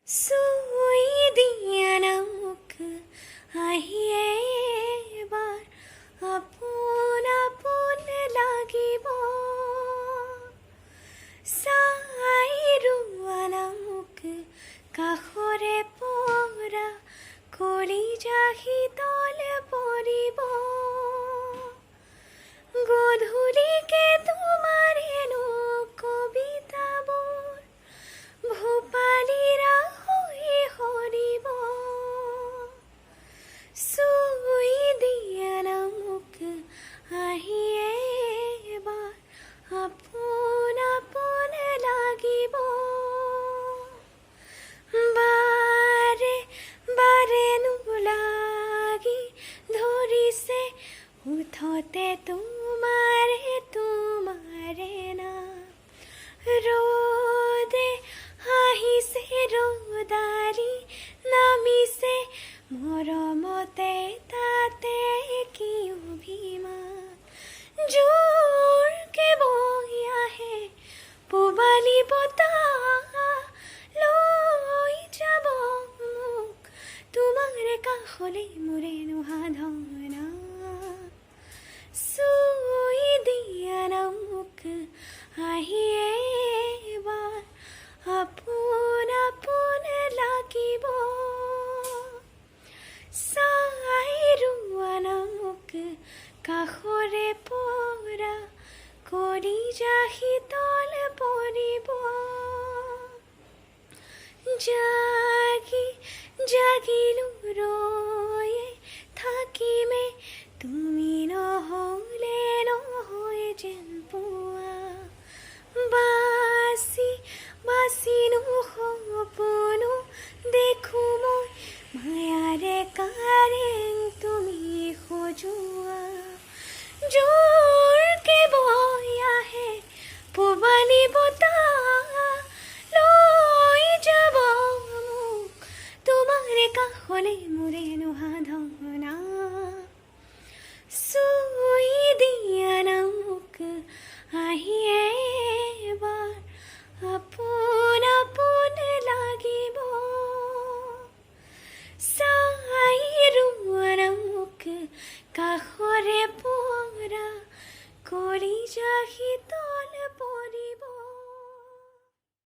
চুই দিয়া নামক আহিয়ে এবাৰ আপোন আপোন লাগিব চাই ৰোৱা নামক কাষৰে পৰা কলিজা শীতল পৰিব গধূলিকে তোমাৰ হেনো কবিতাবোৰ ভূপালীৰা হৈ সৰিব চুই দিয়া নামক আহিয়ে এবাৰ আপোন আপোন লাগিব বাৰে বাৰে নোলাগি ধৰিছে উঠতে তোমাৰে তোমাৰে নাম ৰ'দে হাঁহিছে ৰ'দালি নামিছে মৰমতে তাতে কি অভিমান জোৰকে বৈ আহে পূবালী বতাহ লৈ যাব মোক তোমাৰ কাষলৈ মোৰে নোসাধনা চুই দিয়া নামক আহিয়ে এবাৰ আপোন আপোন লাগিব চাই ৰোৱা নামক কাষৰে পৰা কলিজা শীতল পৰিব জাগি জাগিলো ৰৈয়ে থাকিমে তুমি নহ'লে নহয় যেন পোৱা বাচি বাচিনো সপোনো